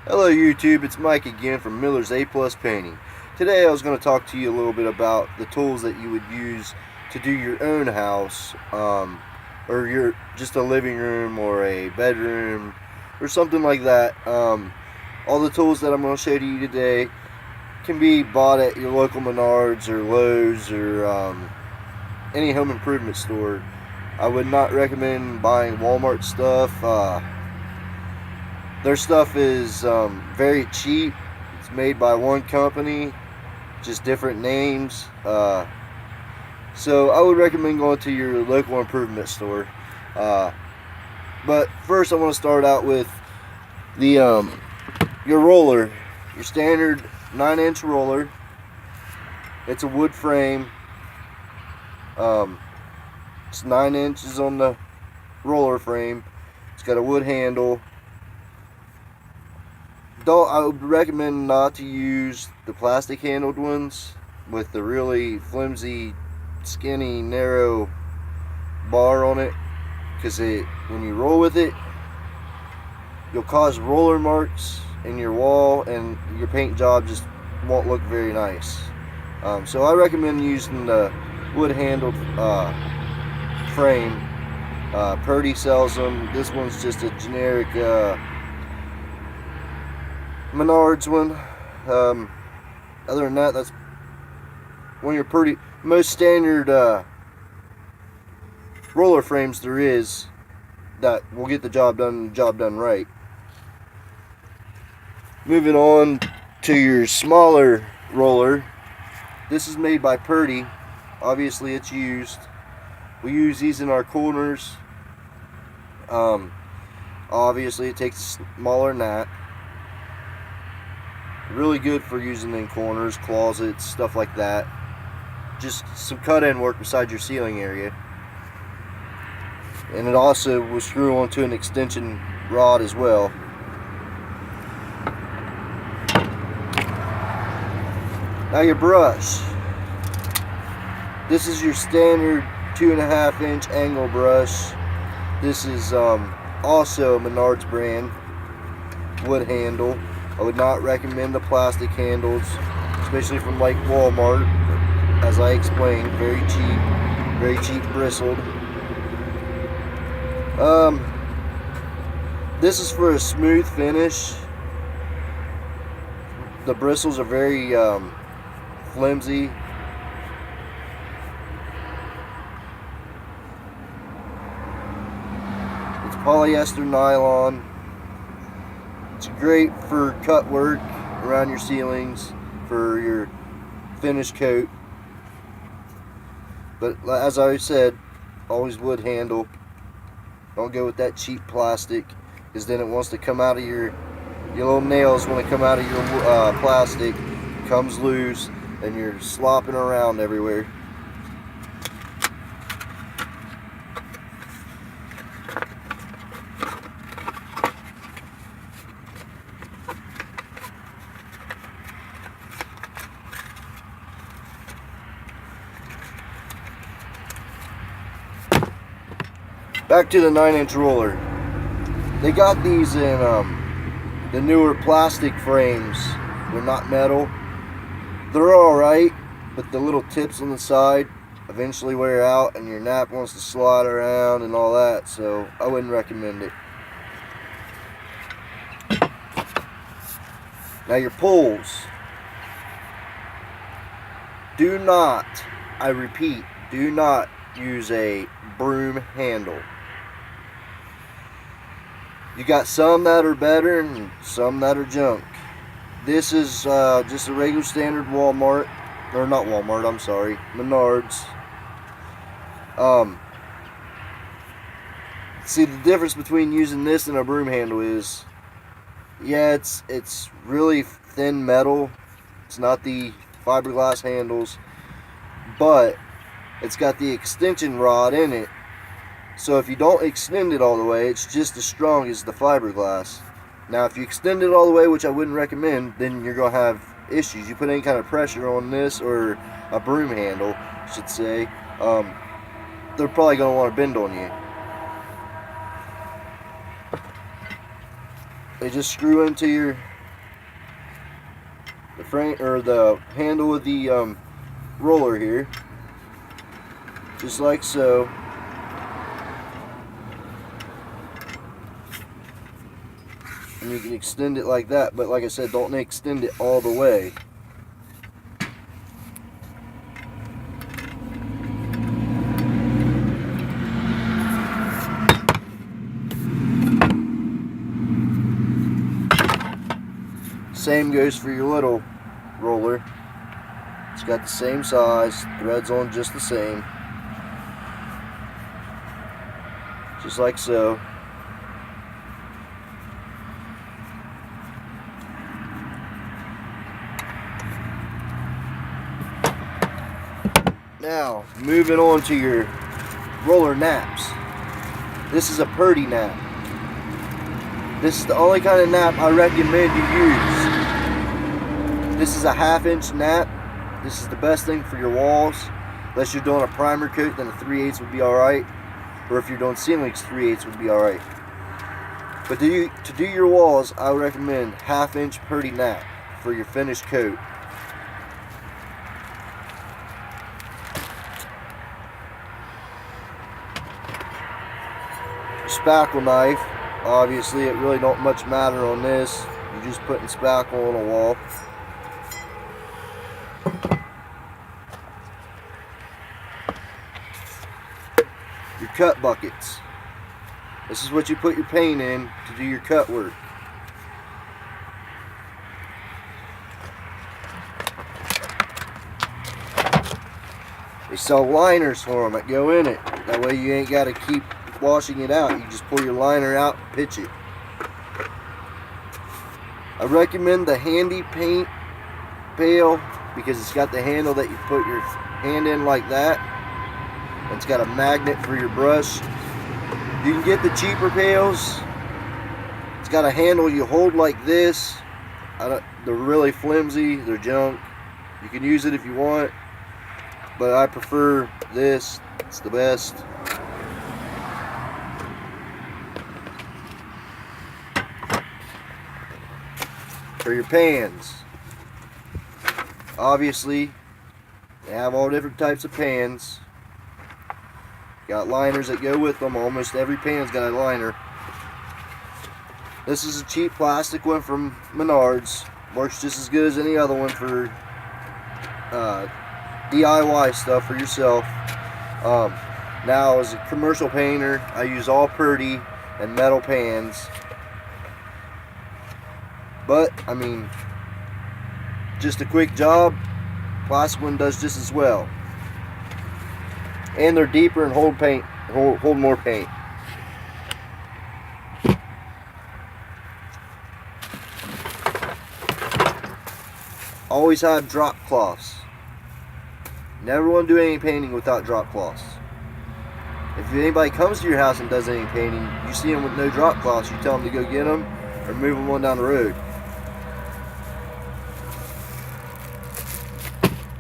Hello YouTube, it's Mike again from Miller's A Plus Painting. Today I was going to talk to you a little bit about the tools that you would use to do your own house, or your just a living room or a bedroom or something like that. All the tools that I'm going to show to you today can be bought at your local Menards or Lowe's or any home improvement store. I would not recommend buying Walmart stuff. Their stuff is very cheap. It's made by one company, just different names. So I would recommend going to your local improvement store. But first, I want to start out with the your roller, your standard 9-inch roller. It's a wood frame. It's 9 inches on the roller frame. It's got a wood handle. I would recommend not to use the plastic handled ones with the really flimsy, skinny, narrow bar on it, because when you roll with it, you'll cause roller marks in your wall and your paint job just won't look very nice. So I recommend using the wood handled frame. Purdy sells them. This one's just a generic Menards one. Other than that, that's one of your most standard roller frames there is that will get the job done right. Moving on to your smaller roller. This is made by Purdy. Obviously it's used. We use these in our corners. Obviously it takes smaller than that. Really good for using in corners, closets, stuff like that. Just some cut-in work beside your ceiling area. And it also will screw onto an extension rod as well. Now your brush. This is your standard 2.5-inch angle brush. This is also a Menards brand wood handle. I would not recommend the plastic handles, especially from like Walmart. As I explained, very cheap bristled. This is for a smooth finish. The bristles are very flimsy. It's polyester nylon. It's great for cut work around your ceilings for your finish coat. But as I said, always wood handle. Don't go with that cheap plastic, because then it wants to come out of your little nails. When they come out of your plastic, it comes loose and you're slopping around everywhere. Back to the 9-inch roller. They got these in the newer plastic frames. They're not metal. They're alright, but the little tips on the side eventually wear out and your nap wants to slide around and all that, so I wouldn't recommend it. Now your poles. Do not, I repeat, do not use a broom handle. You got some that are better and some that are junk. This is just a regular standard Walmart, or not Walmart, I'm sorry, Menards. See, the difference between using this and a broom handle is, yeah, it's really thin metal. It's not the fiberglass handles, but it's got the extension rod in it. So if you don't extend it all the way, it's just as strong as the fiberglass. Now if you extend it all the way, which I wouldn't recommend, then you're going to have issues. You put any kind of pressure on this, or a broom handle, I should say, they're probably going to want to bend on you. They just screw into your the frame or the handle of the roller here, just like so. And you can extend it like that, but like I said, don't extend it all the way. Same goes for your little roller. It's got the same size, threads on just the same. Just like so. Now, moving on to your roller naps. This is a Purdy nap. This is the only kind of nap I recommend you use. This is a 1/2 inch nap. This is the best thing for your walls. Unless you're doing a primer coat, then a 3/8 would be alright. Or if you're doing ceilings, 3/8 would be alright. But to do your walls, I would recommend 1/2 inch Purdy nap for your finished coat. Spackle knife. Obviously, it really don't much matter on this. You're just putting spackle on a wall. Your cut buckets. This is what you put your paint in to do your cut work. They sell liners for them that go in it. That way you ain't got to keep washing it out. You just pull your liner out and pitch it. I recommend the Handy paint pail because it's got the handle that you put your hand in like that. And it's got a magnet for your brush. You can get the cheaper pails. It's got a handle you hold like this. They're really flimsy. They're junk. You can use it if you want, but I prefer this. It's the best. For your pans, obviously they have all different types of pans. Got liners that go with them. Almost every pan's got a liner. This is a cheap plastic one from Menards. Works just as good as any other one for DIY stuff for yourself. Now, as a commercial painter, I use all Purdy and metal pans. But, I mean, just a quick job, plastic one does just as well. And they're deeper and hold more paint. Always have drop cloths. Never want to do any painting without drop cloths. If anybody comes to your house and does any painting, you see them with no drop cloths, you tell them to go get them or move them on down the road.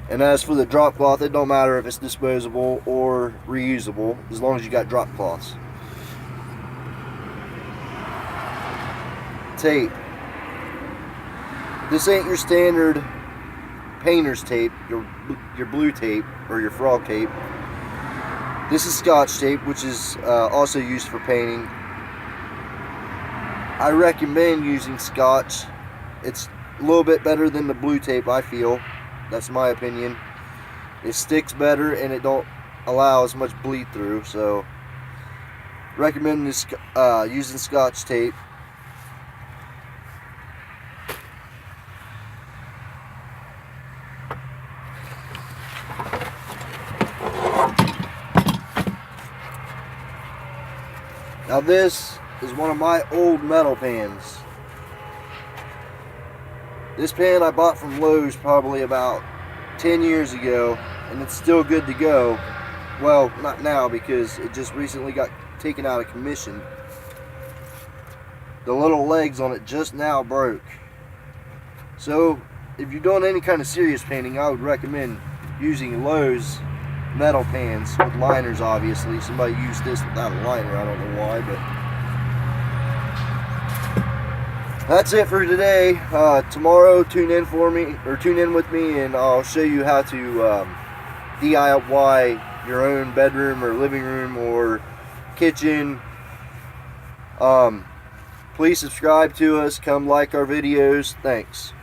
And as for the drop cloth, it don't matter if it's disposable or reusable, as long as you got drop cloths. Tape. This ain't your standard painter's tape, your blue tape or your frog tape. This is Scotch tape, which is also used for painting. I recommend using Scotch. It's a little bit better than the blue tape, I feel. That's my opinion. It sticks better and it don't allow as much bleed through, so recommend this using Scotch tape. Now this is one of my old metal pans. This pan I bought from Lowe's probably about 10 years ago, and it's still good to go. Well, not now because it just recently got taken out of commission. The little legs on it just now broke. So if you're doing any kind of serious painting, I would recommend using Lowe's metal pans with liners. Obviously somebody used this without a liner, I don't know why, but That's it for today. Tomorrow, tune in with me, and I'll show you how to DIY your own bedroom or living room or kitchen. Please subscribe to us. Come like our videos. Thanks.